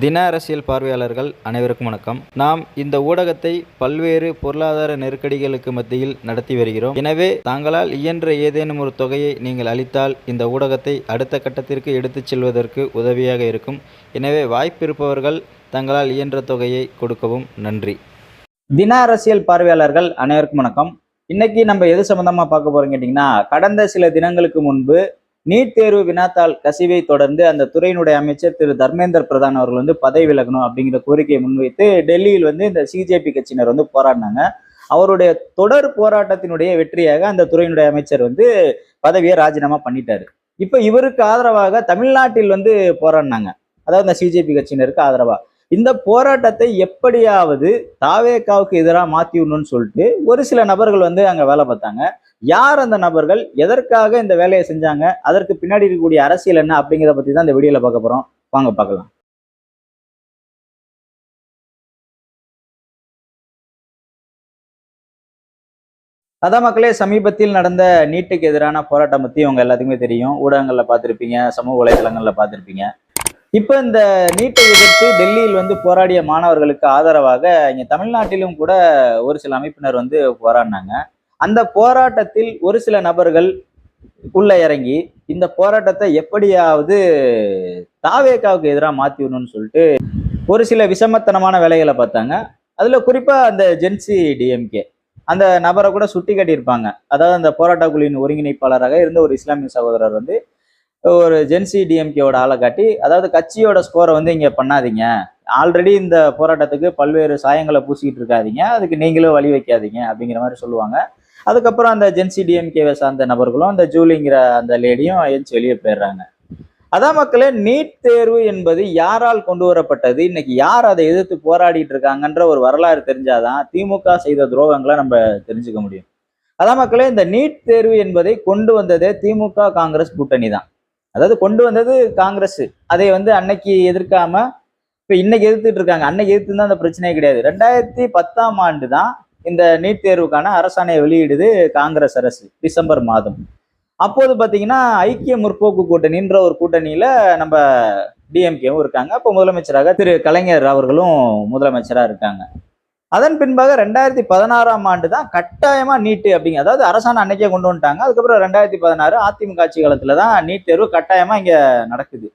தின அரசியல் பார்வையாளர்கள் அனைவருக்கும் வணக்கம். நாம் இந்த ஊடகத்தை பல்வேறு பொருளாதார நெருக்கடிகளுக்கு மத்தியில் நடத்தி வருகிறோம். எனவே தாங்களால் இயன்ற ஏதேனும் ஒரு தொகையை நீங்கள் அளித்தால் இந்த ஊடகத்தை அடுத்த கட்டத்திற்கு எடுத்துச் செல்வதற்கு உதவியாக இருக்கும். எனவே வாய்ப்பிருப்பவர்கள் தங்களால் இயன்ற தொகையை கொடுக்கவும். நன்றி. தின அரசியல் பார்வையாளர்கள் அனைவருக்கும் வணக்கம். இன்னைக்கு நம்ம எது சம்பந்தமா பார்க்க போறோம் கேட்டீங்கன்னா, கடந்த சில தினங்களுக்கு முன்பு நீட் தேர்வு வினாத்தாள் கசிவை தொடர்ந்து அந்த துறையினுடைய அமைச்சர் திரு தர்மேந்திர பிரதான் அவர்கள் பதவி விலகணும் அப்படிங்கிற கோரிக்கையை முன்வைத்து டெல்லியில் இந்த சிஜேபி கட்சியினர் போராடினாங்க. அவருடைய தொடர் போராட்டத்தினுடைய வெற்றியாக அந்த துறையினுடைய அமைச்சர் பதவியை ராஜினாமா பண்ணிட்டாரு. இப்ப இவருக்கு ஆதரவாக தமிழ்நாட்டில் போராடினாங்க. அதாவது இந்த சிஜேபி கட்சியினருக்கு ஆதரவா இந்த போராட்டத்தை எப்படியாவது தாவேகாவுக்கு எதிராக மாத்தி விடணும்னு சொல்லிட்டு ஒரு சில நபர்கள் அங்க வேலை பார்த்தாங்க. யார் அந்த நபர்கள், எதற்காக இந்த வேலையை செஞ்சாங்க, அதற்கு பின்னாடி இருக்கக்கூடிய அரசியல் என்ன அப்படிங்கிறத பத்தி தான் இந்த வீடியோல பார்க்க போறோம். வாங்க பார்க்கலாம். அதான் மக்களே, சமீபத்தில் நடந்த நீட்டுக்கு எதிரான போராட்டம் பத்தி உங்க எல்லாத்துக்குமே தெரியும். ஊடகங்கள்ல பார்த்திருப்பீங்க, சமூக வலைதளங்கள்ல பார்த்திருப்பீங்க. இப்ப இந்த நீட்டை எதிர்த்து டெல்லியில் போராடிய மாணவர்களுக்கு ஆதரவாக இங்க தமிழ்நாட்டிலும் கூட ஒரு சில அமைப்பினர் போராடினாங்க. அந்த போராட்டத்தில் ஒரு சில நபர்கள் உள்ள இறங்கி இந்த போராட்டத்தை எப்படியாவது தாவேகாவுக்கு எதிராக மாத்தி விடணும்னு சொல்லிட்டு ஒரு சில விஷமத்தனமான வேலைகளை பார்த்தாங்க. அதுல குறிப்பா அந்த ஜென்சி டிஎம்கே அந்த நபரை கூட சுட்டி காட்டியிருப்பாங்க. அதாவது அந்த போராட்ட குழுவின் ஒருங்கிணைப்பாளராக இருந்த ஒரு இஸ்லாமிய சகோதரர் ஒரு ஜென்சி டிஎம்கேவோட ஆளை காட்டி, அதாவது கட்சியோட ஸ்கோரை இங்க பண்ணாதீங்க, ஆல்ரெடி இந்த போராட்டத்துக்கு பல்வேறு சாயங்களை பூசிக்கிட்டு இருக்காதீங்க, அதுக்கு நீங்களும் வழி வைக்காதீங்க அப்படிங்கிற மாதிரி சொல்லுவாங்க. அதுக்கப்புறம் அந்த ஜென்சி டிஎம்கேவை சார்ந்த நபர்களும் அந்த ஜூலிங்கிற அந்த லேடியும் எழுச்சி வெளியே போயிடுறாங்க. அதான் மக்களே, நீட் தேர்வு என்பது யாரால் கொண்டு வரப்பட்டது, இன்னைக்கு யார் அதை எதிர்த்து போராடிட்டு இருக்காங்கன்ற ஒரு வரலாறு தெரிஞ்சாதான் திமுக செய்த துரோகங்களை நம்ம தெரிஞ்சுக்க முடியும். அதான் மக்களே, இந்த நீட் தேர்வு என்பதை கொண்டு வந்ததே திமுக காங்கிரஸ் கூட்டணி தான். அதாவது கொண்டு வந்தது காங்கிரஸ். அதை அன்னைக்கு எதிர்க்காம இப்ப இன்னைக்கு எதிர்த்துட்டு இருக்காங்க. அன்னைக்கு எதிர்த்து தான் அந்த பிரச்சனையே கிடையாது. 2010 தான் இந்த நீட் தேர்வுக்கான அரசாணையை வெளியிடுது காங்கிரஸ் அரசு, டிசம்பர் மாதம். அப்போது பாத்தீங்கன்னா ஐக்கிய முற்போக்கு கூட்டணின்ற ஒரு கூட்டணியில நம்ம டிஎம்கேவும் இருக்காங்க. அப்போ முதலமைச்சராக திரு கலைஞர் அவர்களும் முதலமைச்சரா இருக்காங்க. அதன் பின்பாக 2016 தான் கட்டாயமா நீட்டு அப்படிங்க, அதாவது அரசாணை அன்னைக்கே கொண்டு வந்துட்டாங்க. அதுக்கப்புறம் 2016 அதிமுக ஆட்சி காலத்துல தான் நீட் தேர்வு கட்டாயமா இங்க நடக்குது.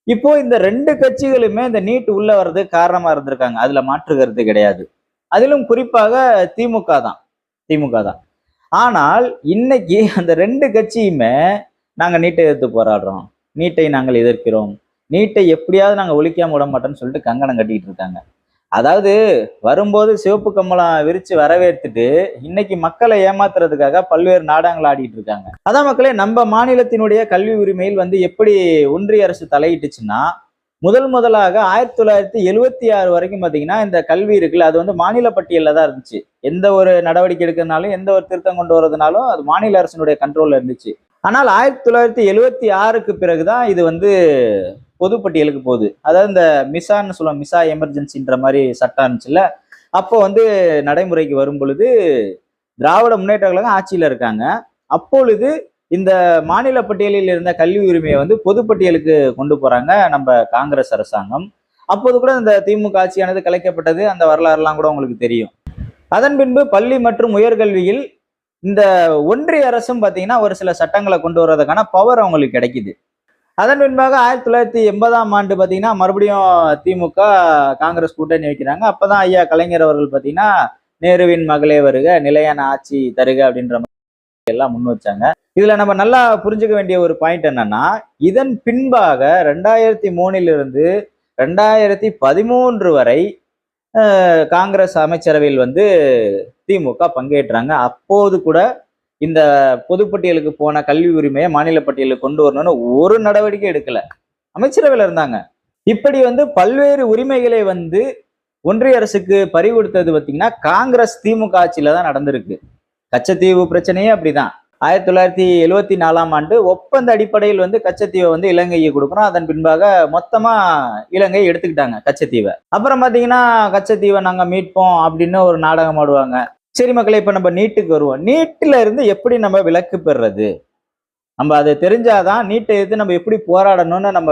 இப்போ இந்த ரெண்டு கட்சிகளுமே இந்த நீட் உள்ள வர்றதுக்கு காரணமா இருந்திருக்காங்க, அதுல மாற்று கருத்து கிடையாது. அதிலும் குறிப்பாக திமுக தான். ஆனால் இன்னைக்கு அந்த ரெண்டு கட்சியுமே நாங்க நீட்டை எதிர்த்து போராடுறோம், நீட்டை நாங்கள் எதிர்க்கிறோம், நீட்டை எப்படியாவது நாங்க ஒழிக்காம விட மாட்டோம்னு சொல்லிட்டு கங்கணம் கட்டிட்டு இருக்காங்க. அதாவது வரும்போது சிவப்பு கம்பளம் விரிச்சு வரவேற்றுட்டு இன்னைக்கு மக்களை ஏமாத்துறதுக்காக பல்வேறு நாடகங்கள் ஆடிட்டு இருக்காங்க. அதான் மக்களே, நம்ம மாநிலத்தினுடைய கல்வி உரிமையில் எப்படி ஒன்றிய அரசு தலையிட்டுச்சுன்னா, முதலாக 1976 வரைக்கும் பாத்தீங்கன்னா இந்த கல்வி இருக்குல்ல, அது மாநில பட்டியலில் தான் இருந்துச்சு. எந்த ஒரு நடவடிக்கை எடுக்கிறதுனாலும், எந்த ஒரு திருத்தம் கொண்டு வரதுனாலும் அது மாநில அரசினுடைய கண்ட்ரோல்ல இருந்துச்சு. ஆனால் 1976க்கு பிறகுதான் இது பொதுப்பட்டியலுக்கு போகுது. அதாவது இந்த மிசான்னு சொல்லுவோம், மிசா எமர்ஜென்சின்ற மாதிரி சட்டம் இருந்துச்சுல்ல. அப்போ நடைமுறைக்கு வரும் பொழுது திராவிட முன்னேற்ற கழகம் ஆட்சியில இருக்காங்க. அப்பொழுது இந்த மாநில பட்டியலில் இருந்த கல்வி உரிமையை பொதுப்பட்டியலுக்கு கொண்டு போறாங்க நம்ம காங்கிரஸ் அரசாங்கம். அப்போது கூட இந்த திமுக ஆட்சியானது கலைக்கப்பட்டது, அந்த வரலாறுலாம் கூட உங்களுக்கு தெரியும். அதன் பின்பு பள்ளி மற்றும் உயர்கல்வியில் இந்த ஒன்றிய அரசும் பாத்தீங்கன்னா ஒரு சில சட்டங்களை கொண்டு வர்றதுக்கான பவர் அவங்களுக்கு கிடைக்குது. அதன் பின்பாக 1980 பாத்தீங்கன்னா மறுபடியும் திமுக காங்கிரஸ் கூட்டணி வைக்கிறாங்க. அப்பதான் ஐயா கலைஞர் அவர்கள் பாத்தீங்கன்னா நேருவின் மகளே வருக, நிலையான ஆட்சி தருக அப்படின்ற மாதிரி எல்லாம் முன் வச்சாங்க. இதுல நம்ம நல்லா புரிஞ்சுக்க வேண்டிய ஒரு பாயிண்ட் என்னன்னா, இதன் பின்பாக 2003 2013 வரை காங்கிரஸ் அமைச்சரவையில் திமுக பங்கேற்றாங்க. அப்போது கூட இந்த பொதுப்பட்டியலுக்கு போன கல்வி உரிமையை மாநில பட்டியலுக்கு கொண்டு வரணும்னு ஒரு நடவடிக்கை எடுக்கல, அமைச்சரவையில் இருந்தாங்க. இப்படி பல்வேறு உரிமைகளை ஒன்றிய அரசுக்கு பறிகொடுத்தது பார்த்தீங்கன்னா காங்கிரஸ் திமுக ஆட்சியில தான் நடந்திருக்கு. கச்சத்தீவு பிரச்சனையே அப்படிதான். 1974 ஒப்பந்த அடிப்படையில் கச்சத்தீவை இலங்கையை கொடுக்குறோம். அதன் பின்பாக மொத்தமா இலங்கை எடுத்துக்கிட்டாங்க கச்சத்தீவை. அப்புறம் பாத்தீங்கன்னா கச்சத்தீவை நாங்க மீட்போம் அப்படின்னு ஒரு நாடகம் ஆடுவாங்க. சரி மக்களே, இப்ப நம்ம நீட்டுக்கு வருவோம். நீட்டுல இருந்து எப்படி நம்ம விலக்கு பெறுறது, நம்ம அதை தெரிஞ்சாதான் நீட்டை எதிர்த்து நம்ம எப்படி போராடணும்னு நம்ம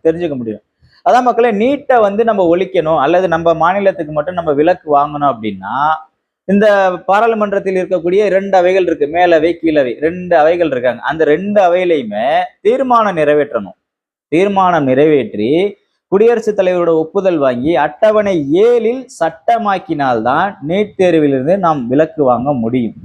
தெரிஞ்சுக்க முடியும். அதான் மக்களே, நீட்டை வந்து நம்ம ஒழிக்கணும் அல்லது நம்ம மாநிலத்துக்கு மட்டும் நம்ம விலக்கு வாங்கணும் அப்படின்னா இந்த பாராளுமன்றத்தில் இருக்கக்கூடிய 2 அவைகள் இருக்கு, மேலவை கீழவை 2 அவைகள் இருக்காங்க. அந்த 2 அவையிலையுமே தீர்மானம் நிறைவேற்றணும். தீர்மானம் நிறைவேற்றி குடியரசுத் தலைவரோட ஒப்புதல் வாங்கி அட்டவணை 7ல் சட்டமாக்கினால்தான் நீட் தேர்விலிருந்து நாம் விலக்கு வாங்க முடியும்.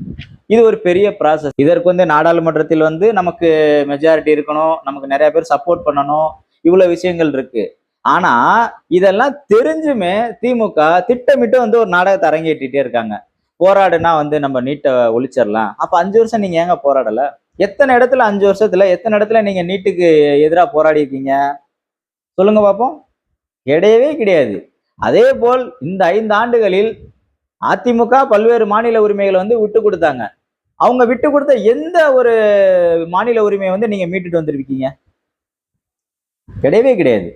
இது ஒரு பெரிய ப்ராசஸ். இதற்கு வந்து நாடாளுமன்றத்தில் வந்து நமக்கு மெஜாரிட்டி இருக்கணும், நமக்கு நிறைய பேர் சப்போர்ட் பண்ணணும், இவ்வளவு விஷயங்கள் இருக்கு. ஆனா இதெல்லாம் தெரிஞ்சுமே திமுக திட்டமிட்டு வந்து ஒரு நாடகத்தை அரங்கேற்றிட்டே இருக்காங்க. போராடுனா வந்து நம்ம நீட்டை ஒழிச்சிடலாம். அப்ப 5 வருஷம் நீங்க ஏங்க போராடல? எத்தனை இடத்துல 5 வருஷத்துல எத்தனை இடத்துல நீங்க நீட்டுக்கு எதிராக போராடி இருக்கீங்க சொல்லுங்க பார்ப்போம். கிடையவே கிடையாது. அதே போல் இந்த 5 ஆண்டுகளில் அதிமுக பல்வேறு மாநில உரிமைகளை வந்து விட்டு கொடுத்தாங்க. அவங்க விட்டு கொடுத்த எந்த ஒரு மாநில உரிமையை வந்து நீங்க மீட்டுட்டு வந்திருக்கீங்க? கிடையவே கிடையாது.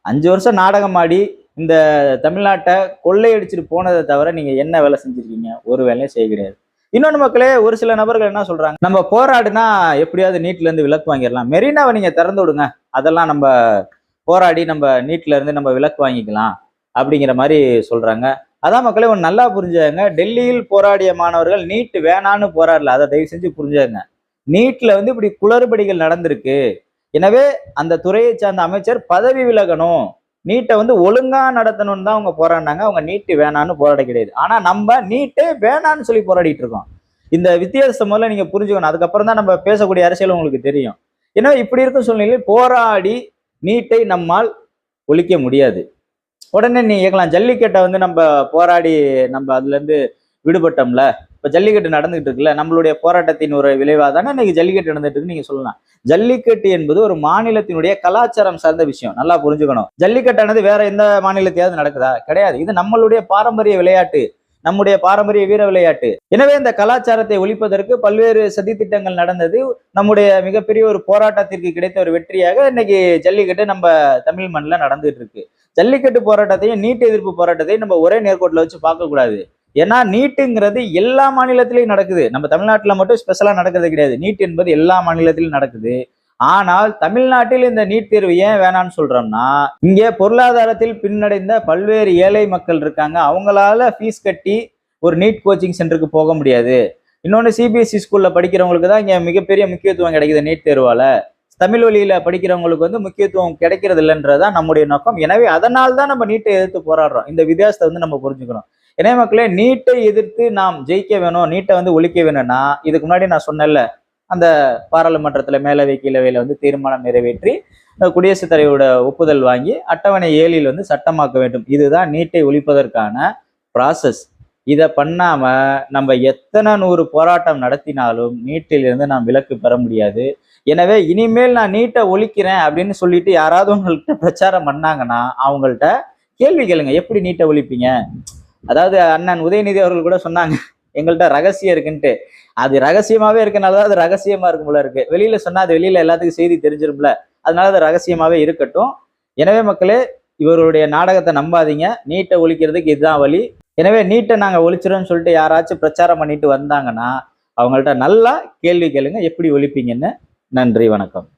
5 வருஷம் நாடகம் ஆடி இந்த தமிழ்நாட்டை கொள்ளையடிச்சிட்டு போனதை தவிர நீங்க என்ன வேலை செஞ்சிருக்கீங்க? ஒரு வேலையும் செய்ய கிடையாது. இன்னொன்று மக்களே, ஒரு சில நபர்கள் என்ன சொல்றாங்க, நம்ம போராடுனா எப்படியாவது நீட்ல இருந்து விலக்கு வாங்கிடலாம், மெரினாவை நீங்க திறந்து விடுங்க, அதெல்லாம் நம்ம போராடி நம்ம நீட்ல இருந்து நம்ம விலக்கு வாங்கிக்கலாம் அப்படிங்கிற மாதிரி சொல்றாங்க. அதான் மக்களே, ஒன்று நல்லா புரிஞ்சுங்க. டெல்லியில் போராடிய மாணவர்கள் நீட் வேணான்னு போராடல, அதை தயவு செஞ்சு புரிஞ்சுங்க. நீட்ல வந்து இப்படி குளறுபடிகள் நடந்திருக்கு, எனவே அந்த துறையை சார்ந்த அமைச்சர் பதவி விலகணும், நீட்டை வந்து ஒழுங்கா நடத்தணும்னு தான் அவங்க போராடினாங்க. அவங்க நீட்டு வேணான்னு போராட கிடையாது. ஆனா நம்ம நீட்டே வேணான்னு சொல்லி போராடிட்டு இருக்கோம். இந்த வித்தியாசம் முதல்ல நீங்க புரிஞ்சுக்கணும். அதுக்கப்புறம் தான் நம்ம பேசக்கூடிய அரசியல் உங்களுக்கு தெரியும். ஏன்னா இப்படி இருக்கும் சூழ்நிலையில் போராடி நீட்டை நம்மால் ஒழிக்க முடியாது. உடனே நீ கேட்கலாம், ஜல்லிக்கட்டை வந்து நம்ம போராடி நம்ம அதுல இருந்து விடுபட்டோம்ல, இப்ப ஜல்லிக்கட்டு நடந்துகிட்டு இருக்குல்ல, நம்மளுடைய போராட்டத்தின் ஒரு விளைவாக தானே இன்னைக்கு ஜல்லிக்கட்டு நடந்துட்டு இருக்குன்னு நீங்க சொல்லலாம். ஜல்லிக்கட்டு என்பது ஒரு மாநிலத்தினுடைய கலாச்சாரம் சார்ந்த விஷயம், நல்லா புரிஞ்சுக்கணும். ஜல்லிக்கட்டானது வேற எந்த மாநிலத்தையாவது நடக்குதா? கிடையாது. இது நம்மளுடைய பாரம்பரிய விளையாட்டு, நம்முடைய பாரம்பரிய வீர விளையாட்டு. எனவே இந்த கலாச்சாரத்தை ஒழிப்பதற்கு பல்வேறு சதித்திட்டங்கள் நடந்தது. நம்முடைய மிகப்பெரிய ஒரு போராட்டத்திற்கு கிடைத்த ஒரு வெற்றியாக இன்னைக்கு ஜல்லிக்கட்டு நம்ம தமிழ் மண்ணில் நடந்துட்டு இருக்கு. ஜல்லிக்கட்டு போராட்டத்தையும் நீட் எதிர்ப்பு போராட்டத்தையும் நம்ம ஒரே நேர்கோட்டில் வச்சு பார்க்க கூடாது. ஏன்னா நீட்டுங்கிறது எல்லா மாநிலத்திலையும் நடக்குது, நம்ம தமிழ்நாட்டில் மட்டும் ஸ்பெஷலா நடக்கிறது கிடையாது. நீட் என்பது எல்லா மாநிலத்திலும் நடக்குது. ஆனால் தமிழ்நாட்டில் இந்த நீட் தேர்வு ஏன் வேணான்னு சொல்றோம்னா, இங்கே பொருளாதாரத்தில் பின்னடைந்த பல்வேறு ஏழை மக்கள் இருக்காங்க. அவங்களால ஃபீஸ் கட்டி ஒரு நீட் கோச்சிங் சென்டருக்கு போக முடியாது. இன்னொன்று, சிபிஎஸ்இ ஸ்கூல்ல படிக்கிறவங்களுக்கு தான் இங்க மிகப்பெரிய முக்கியத்துவம் கிடைக்குது நீட் தேர்வால. தமிழ் வழியில படிக்கிறவங்களுக்கு வந்து முக்கியத்துவம் கிடைக்கிறது இல்லைன்றதுதான் நம்முடைய நோக்கம். எனவே அதனால தான் நம்ம நீட்டை எதிர்த்து போராடுறோம். இந்த வித்தியாசத்தை வந்து நம்ம புரிஞ்சுக்கணும். எனவே மக்களே, நீட்டை எதிர்த்து நாம் ஜெயிக்க வேணும், நீட்டை வந்து ஒழிக்க வேணும்னா, இதுக்கு முன்னாடி நான் சொன்னேன்ல, அந்த பாராளுமன்றத்துல மேலவை கீழவையில வந்து தீர்மானம் நிறைவேற்றி குடியரசுத் தலைவரோட ஒப்புதல் வாங்கி அட்டவணை 7ல் வந்து சட்டமாக்க வேண்டும். இதுதான் நீட்டை ஒழிப்பதற்கான ப்ராசஸ். இதை பண்ணாம நம்ம எத்தனை 100 போராட்டம் நடத்தினாலும் நீட்டிலிருந்து நாம் விலக்கு பெற முடியாது. எனவே இனிமேல் நான் நீட்டை ஒழிக்கிறேன் அப்படின்னு சொல்லிட்டு யாராவது உங்கள்கிட்ட பிரச்சாரம் பண்ணாங்கன்னா அவங்கள்ட்ட கேள்வி கேளுங்க, எப்படி நீட்டை ஒழிப்பீங்க? அதாவது அண்ணன் உதயநிதி அவர்கள் கூட சொன்னாங்க, எங்கள்கிட்ட ரகசியம் இருக்குன்ட்டு. அது ரகசியமாவே இருக்கனாலதான் அது ரகசியமா இருக்கும் போல இருக்கு. வெளியில சொன்னா அது வெளியில எல்லாத்துக்கும் செய்தி தெரிஞ்சிரும்ல, அதனால அது ரகசியமாவே இருக்கட்டும். எனவே மக்களே, இவருடைய நாடகத்தை நம்பாதீங்க. நீட்டை ஒழிக்கிறதுக்கு இதுதான் வழி. எனவே நீட்டை நாங்க ஒழிச்சிரோம்னு சொல்லிட்டு யாராச்சும் பிரச்சாரம் பண்ணிட்டு வந்தாங்கன்னா அவங்கள்ட்ட நல்லா கேள்வி கேளுங்க, எப்படி ஒழிப்பீங்கன்னு. நன்றி, வணக்கம்.